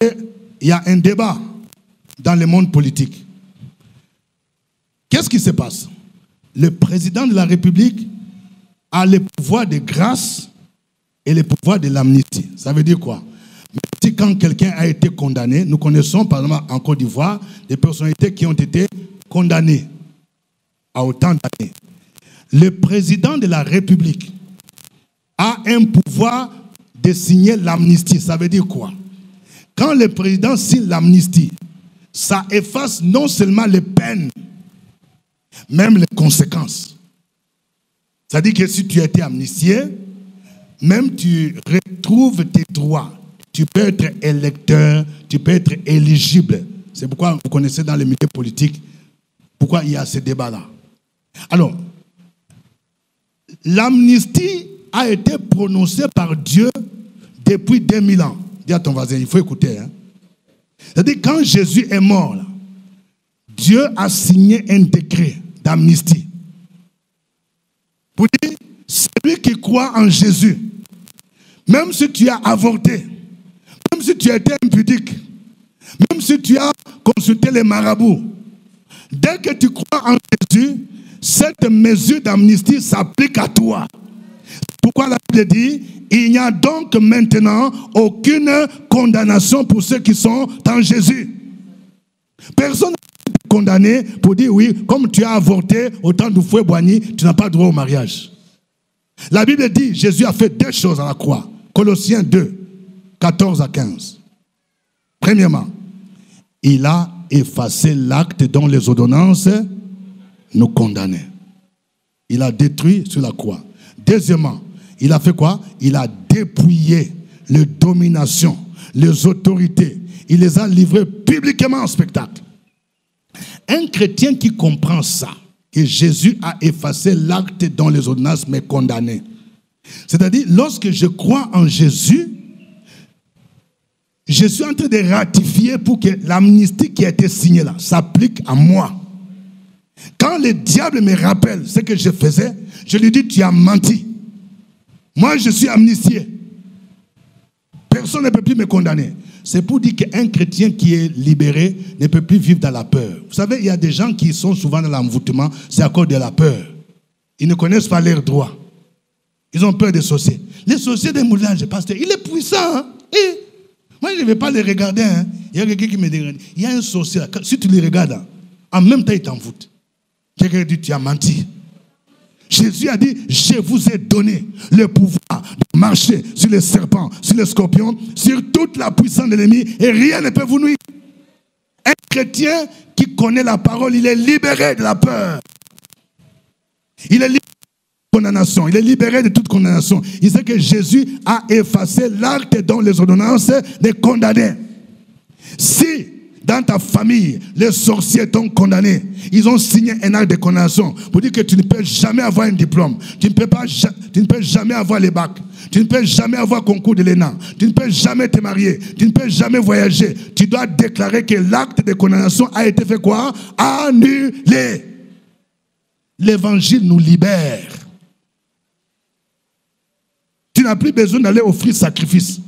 il y a un débat dans le monde politique. Qu'est-ce qui se passe? Le président de la République a le pouvoir de grâce et le pouvoir de l'amnistie. Ça veut dire quoi? Même quand quelqu'un a été condamné, nous connaissons par exemple en Côte d'Ivoire des personnalités qui ont été condamnées à autant d'années. Le président de la République a un pouvoir de signer l'amnistie. Ça veut dire quoi? Quand le président signe l'amnistie, ça efface non seulement les peines, même les conséquences. C'est-à-dire que si tu as été amnistié, même tu retrouves tes droits. Tu peux être électeur, tu peux être éligible. C'est pourquoi vous connaissez dans les milieux politiques pourquoi il y a ce débat-là. Alors, l'amnistie a été prononcée par Dieu depuis 2000 ans. Dis à ton voisin, il faut écouter. C'est-à-dire quand Jésus est mort, là, Dieu a signé un décret d'amnistie. Pour dire, celui qui croit en Jésus, même si tu as avorté, même si tu as été impudique, même si tu as consulté les marabouts, dès que tu crois en Jésus, cette mesure d'amnistie s'applique à toi. Pourquoi la Bible dit, il n'y a donc maintenant aucune condamnation pour ceux qui sont en Jésus. Personne n'est condamné pour dire oui, comme tu as avorté au temps du fouet Boigny, tu n'as pas droit au mariage. La Bible dit, Jésus a fait deux choses à la croix. Colossiens 2, 14 à 15. Premièrement, il a effacé l'acte dont les ordonnances nous condamnaient. Il a détruit sur la croix. Deuxièmement, il a fait quoi? Il a dépouillé les dominations, les autorités. Il les a livrées publiquement en spectacle. Un chrétien qui comprend ça, que Jésus a effacé l'acte dont les ordonnances me condamnaient. C'est-à-dire, lorsque je crois en Jésus, je suis en train de ratifier pour que l'amnistie qui a été signée là s'applique à moi. Quand le diable me rappelle ce que je faisais, je lui dis, tu as menti. Moi, je suis amnistié. Personne ne peut plus me condamner. C'est pour dire qu'un chrétien qui est libéré ne peut plus vivre dans la peur. Vous savez, il y a des gens qui sont souvent dans l'envoûtement, c'est à cause de la peur. Ils ne connaissent pas leurs droits. Ils ont peur des sorciers. Les sorciers des moulages, pasteur, il est puissant. Hein? Et moi, je ne vais pas les regarder. Hein? Il y a quelqu'un qui me dit, il y a un sorcier là. Si tu les regardes, hein, en même temps, il t'envoûte. Quelqu'un dit, tu as menti. Jésus a dit, je vous ai donné le pouvoir de marcher sur les serpents, sur les scorpions, sur toute la puissance de l'ennemi, et rien ne peut vous nuire. Un chrétien qui connaît la parole, il est libéré de la peur. Il est libéré de condamnation. Il est libéré de toute condamnation. Il sait que Jésus a effacé l'acte dont les ordonnances les condamnaient. Si dans ta famille, les sorciers t'ont condamné, ils ont signé un acte de condamnation pour dire que tu ne peux jamais avoir un diplôme, tu ne peux jamais avoir les bacs, tu ne peux jamais avoir concours de l'ENA, tu ne peux jamais te marier, tu ne peux jamais voyager. Tu dois déclarer que l'acte de condamnation a été fait quoi? Annulé. L'évangile nous libère. Tu n'as plus besoin d'aller offrir sacrifice.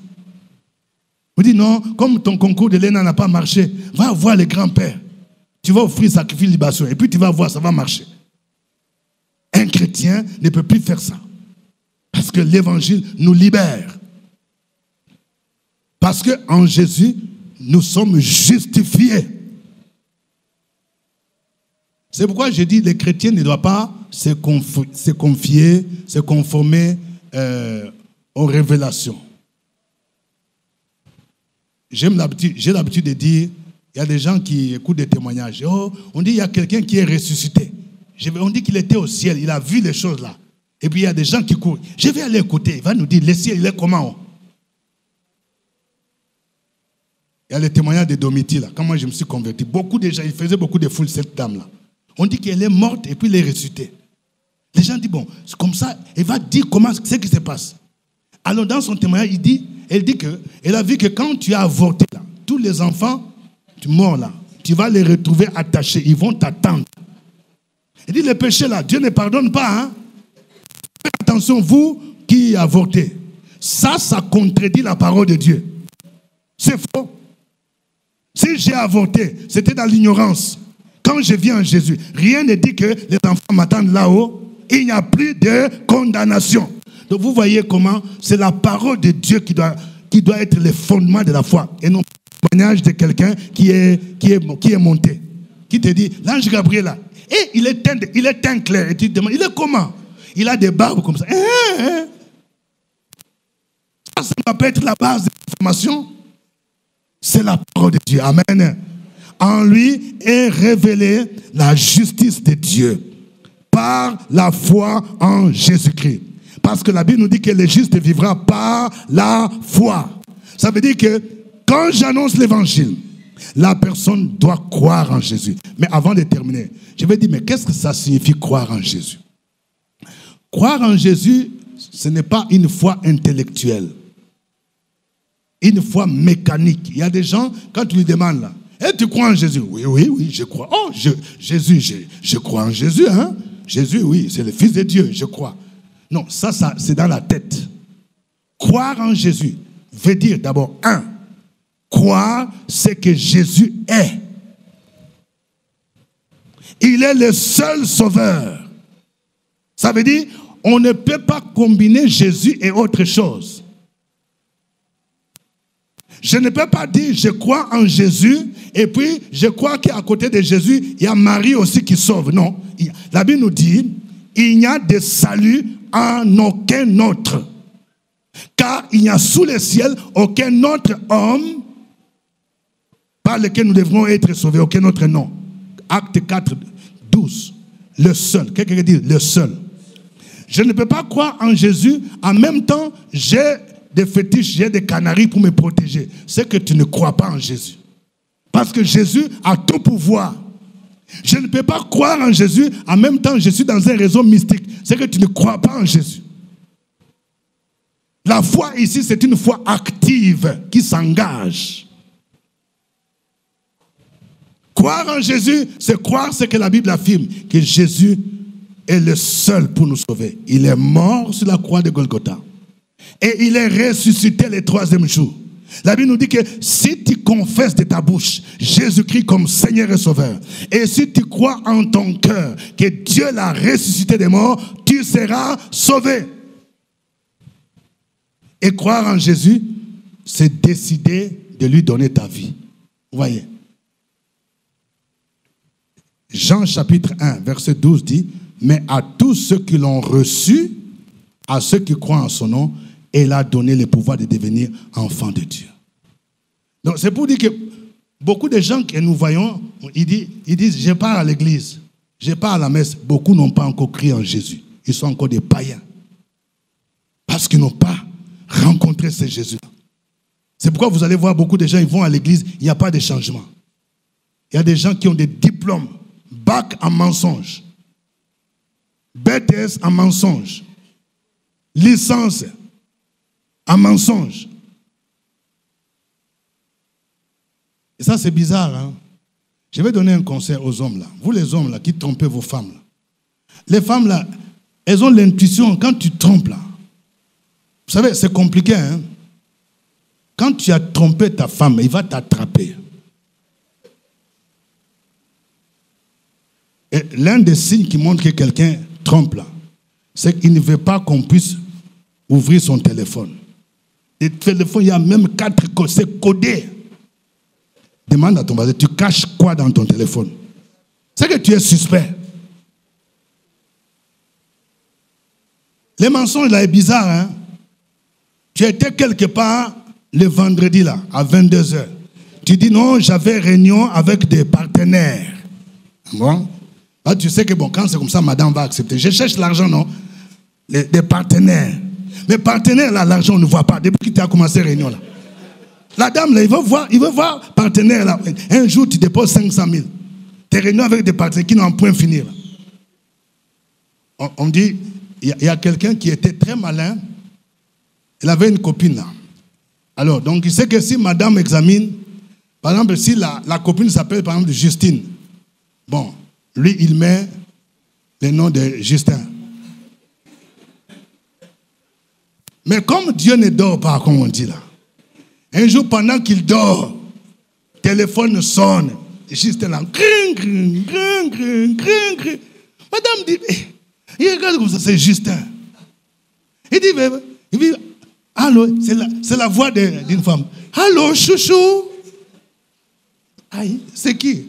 Vous dites non, comme ton concours de l'ENA n'a pas marché, va voir les grands-pères. Tu vas offrir sacrifice libation et puis tu vas voir, ça va marcher. Un chrétien ne peut plus faire ça. Parce que l'évangile nous libère. Parce qu'en Jésus, nous sommes justifiés. C'est pourquoi je dis que les chrétiens ne doivent pas se conformer aux révélations. J'ai l'habitude de dire, il y a des gens qui écoutent des témoignages. Oh, on dit qu'il y a quelqu'un qui est ressuscité. On dit qu'il était au ciel, il a vu les choses là. Et puis il y a des gens qui courent. Je vais aller écouter, il va nous dire, le ciel, il est comment? Il y a le témoignage de Domiti là, quand moi je me suis converti. Beaucoup de gens, il faisait beaucoup de foules, cette dame là. On dit qu'elle est morte et puis elle est ressuscitée. Les gens disent, bon, c'est comme ça, elle va dire comment c'est qui se passe. Alors dans son témoignage, elle dit qu'elle a vu que quand tu as avorté là, tous les enfants, tu mords là, tu vas les retrouver attachés. Ils vont t'attendre. Il dit, le péché là, Dieu ne pardonne pas. Hein? Faites attention, vous qui avortez. Ça contredit la parole de Dieu. C'est faux. Si j'ai avorté, c'était dans l'ignorance. Quand je viens en Jésus, rien ne dit que les enfants m'attendent là-haut. Il n'y a plus de condamnation. Donc vous voyez comment c'est la parole de Dieu qui doit être le fondement de la foi. Et non le témoignage de quelqu'un qui est monté. Qui te dit, l'ange Gabriel là, et il est teint clair. Et tu te demandes, il est comment? Il a des barbes comme ça. Ça ne va pas être la base de l'information. C'est la parole de Dieu. Amen. En lui est révélée la justice de Dieu par la foi en Jésus-Christ. Parce que la Bible nous dit que le juste vivra par la foi. Ça veut dire que quand j'annonce l'évangile, la personne doit croire en Jésus. Mais avant de terminer, je vais dire, mais qu'est-ce que ça signifie croire en Jésus? Croire en Jésus, ce n'est pas une foi intellectuelle. Une foi mécanique. Il y a des gens, quand tu lui demandes là, tu crois en Jésus? Oui, je crois. Oh, Jésus, je crois en Jésus. Hein? Jésus, oui, c'est le Fils de Dieu, je crois. Non, ça c'est dans la tête. Croire en Jésus veut dire d'abord, croire ce que Jésus est. Il est le seul sauveur. Ça veut dire, on ne peut pas combiner Jésus et autre chose. Je ne peux pas dire, je crois en Jésus, et puis je crois qu'à côté de Jésus, il y a Marie aussi qui sauve. Non. La Bible nous dit, il n'y a de salut en aucun autre. Car il n'y a sous le ciel aucun autre homme par lequel nous devrons être sauvés, aucun autre nom. Acte 4, 12. Le seul. Quelqu'un dit le seul. Je ne peux pas croire en Jésus, en même temps, j'ai des fétiches, j'ai des canaris pour me protéger. C'est que tu ne crois pas en Jésus. Parce que Jésus a tout pouvoir. Je ne peux pas croire en Jésus, en même temps, je suis dans un réseau mystique. C'est que tu ne crois pas en Jésus. La foi ici, c'est une foi active qui s'engage. Croire en Jésus, c'est croire ce que la Bible affirme, que Jésus est le seul pour nous sauver. Il est mort sur la croix de Golgotha. Et il est ressuscité le 3e jour. La Bible nous dit que si tu confesses de ta bouche Jésus-Christ comme Seigneur et Sauveur, et si tu crois en ton cœur que Dieu l'a ressuscité des morts, tu seras sauvé. Et croire en Jésus, c'est décider de lui donner ta vie. Vous voyez? Jean chapitre 1, verset 12 dit, mais à tous ceux qui l'ont reçu, à ceux qui croient en son nom, il a donné le pouvoir de devenir enfants de Dieu. Donc c'est pour dire que beaucoup de gens que nous voyons, ils disent, je pars à l'église, je pars à la messe. Beaucoup n'ont pas encore crié en Jésus. Ils sont encore des païens. Parce qu'ils n'ont pas rencontré ce Jésus-là. C'est pourquoi vous allez voir beaucoup de gens, ils vont à l'église, il n'y a pas de changement. Il y a des gens qui ont des diplômes, bac en mensonge, BTS en mensonge, licence en mensonge. Et ça, c'est bizarre. Hein? Je vais donner un conseil aux hommes là. Vous les hommes là qui trompez vos femmes là. Les femmes là, elles ont l'intuition quand tu trompes là. Vous savez, c'est compliqué. Hein? Quand tu as trompé ta femme, il va t'attraper. Et l'un des signes qui montre que quelqu'un trompe là, c'est qu'il ne veut pas qu'on puisse ouvrir son téléphone. Et le téléphone, il y a même 4 codes, c'est codé. Demande à ton voisin, tu caches quoi dans ton téléphone? C'est que tu es suspect. Les mensonges là est bizarre. Hein? Tu étais quelque part le vendredi là, à 22h. Tu dis non, j'avais réunion avec des partenaires. Bon? Ah, tu sais que bon, quand c'est comme ça, madame va accepter. Je cherche l'argent, non? Des partenaires. Mais partenaires là, l'argent on ne voit pas. Depuis que tu as commencé la réunion là. La dame là, il veut voir partenaire là. Un jour tu déposes 500 000. Tu es réuni avec des partenaires qui n'ont point finir. On dit, il y a quelqu'un qui était très malin. Il avait une copine là. Alors, donc il sait que si madame examine, Par exemple, si la copine s'appelle par exemple Justine, bon, lui, il met le nom de Justin. Mais comme Dieu ne dort pas, comme on dit là, un jour pendant qu'il dort, le téléphone sonne. Justin là, gring, gring, gring, gring, gring, gring. Madame dit, il regarde comme ça, c'est Justin. Il dit, allô, c'est la voix d'une femme. Allô, chouchou. Aïe, c'est qui?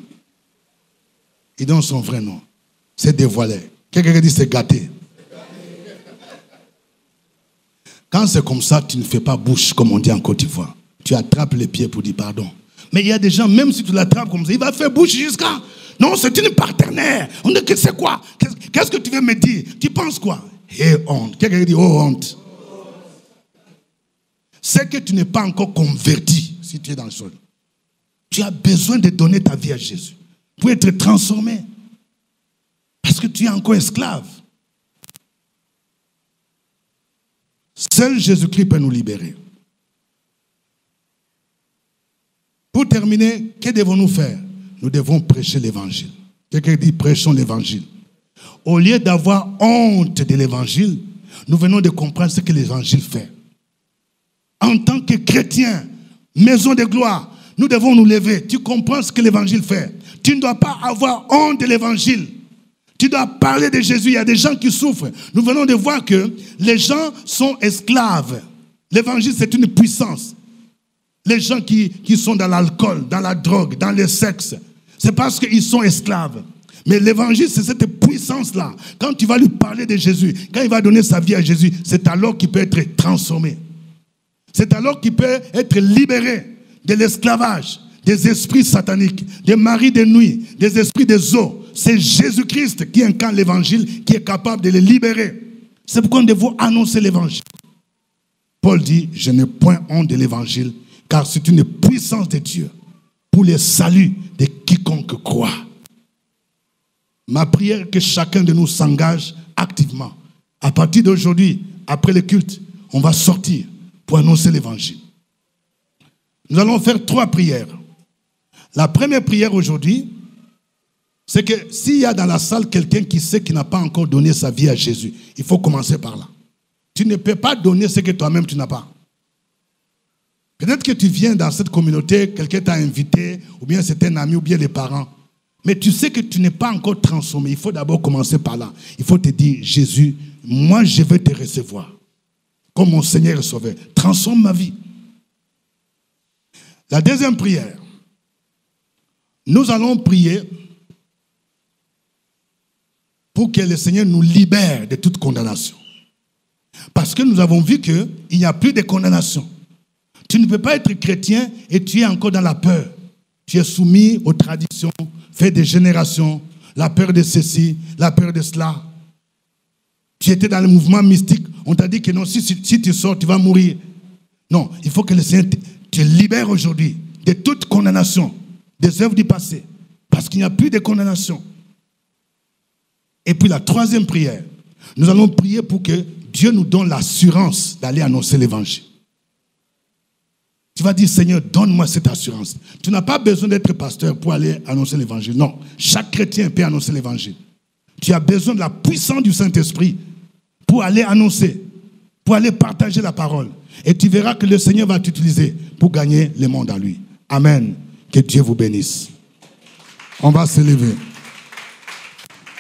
Il donne son vrai nom. C'est dévoilé. Quelqu'un dit c'est gâté. Quand c'est comme ça, tu ne fais pas bouche, comme on dit en Côte d'Ivoire. Tu attrapes les pieds pour dire pardon. Mais il y a des gens, même si tu l'attrapes comme ça, il va faire bouche jusqu'à... Non, c'est une partenaire. On dit que c'est quoi? Qu'est-ce que tu veux me dire? Tu penses quoi? Et honte. Quelqu'un dit oh honte. C'est que tu n'es pas encore converti si tu es dans le sol. Tu as besoin de donner ta vie à Jésus pour être transformé. Parce que tu es encore esclave. Seul Jésus-Christ peut nous libérer. Pour terminer, que devons-nous faire? Nous devons prêcher l'évangile. Quelqu'un dit prêchons l'évangile. Au lieu d'avoir honte de l'évangile, nous venons de comprendre ce que l'évangile fait. En tant que chrétiens, maison de gloire, nous devons nous lever. Tu comprends ce que l'évangile fait. Tu ne dois pas avoir honte de l'évangile. Tu dois parler de Jésus. Il y a des gens qui souffrent. Nous venons de voir que les gens sont esclaves. L'évangile, c'est une puissance. Les gens qui sont dans l'alcool, dans la drogue, dans le sexe, c'est parce qu'ils sont esclaves. Mais l'évangile, c'est cette puissance-là. Quand tu vas lui parler de Jésus, quand il va donner sa vie à Jésus, c'est alors qu'il peut être transformé. C'est alors qu'il peut être libéré de l'esclavage, des esprits sataniques, des maris de nuit, des esprits des eaux. C'est Jésus-Christ qui incarne l'évangile, qui est capable de les libérer. C'est pourquoi nous devons annoncer l'évangile. Paul dit, je n'ai point honte de l'évangile, car c'est une puissance de Dieu pour le salut de quiconque croit. Ma prière est que chacun de nous s'engage activement. À partir d'aujourd'hui, après le culte, on va sortir pour annoncer l'évangile. Nous allons faire 3 prières. La première prière aujourd'hui, c'est que s'il y a dans la salle quelqu'un qui sait qu'il n'a pas encore donné sa vie à Jésus, il faut commencer par là. Tu ne peux pas donner ce que toi-même tu n'as pas. Peut-être que tu viens dans cette communauté, quelqu'un t'a invité, ou bien c'est un ami, ou bien les parents. Mais tu sais que tu n'es pas encore transformé. Il faut d'abord commencer par là. Il faut te dire, Jésus, moi je veux te recevoir comme mon Seigneur et Sauveur. Transforme ma vie. La deuxième prière, nous allons prier pour que le Seigneur nous libère de toute condamnation. Parce que nous avons vu qu'il n'y a plus de condamnation. Tu ne peux pas être chrétien et tu es encore dans la peur. Tu es soumis aux traditions, fait des générations, la peur de ceci, la peur de cela. Tu étais dans le mouvement mystique, on t'a dit que non, si tu sors, tu vas mourir. Non, il faut que le Seigneur te libère aujourd'hui de toute condamnation, des œuvres du passé, parce qu'il n'y a plus de condamnation. Et puis la troisième prière, nous allons prier pour que Dieu nous donne l'assurance d'aller annoncer l'évangile. Tu vas dire, Seigneur, donne-moi cette assurance. Tu n'as pas besoin d'être pasteur pour aller annoncer l'évangile. Non, chaque chrétien peut annoncer l'évangile. Tu as besoin de la puissance du Saint-Esprit pour aller annoncer, pour aller partager la parole. Et tu verras que le Seigneur va t'utiliser pour gagner le monde à lui. Amen. Que Dieu vous bénisse. On va se lever.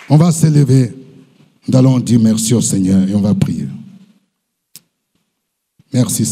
On va se lever. Nous allons dire merci au Seigneur et on va prier. Merci.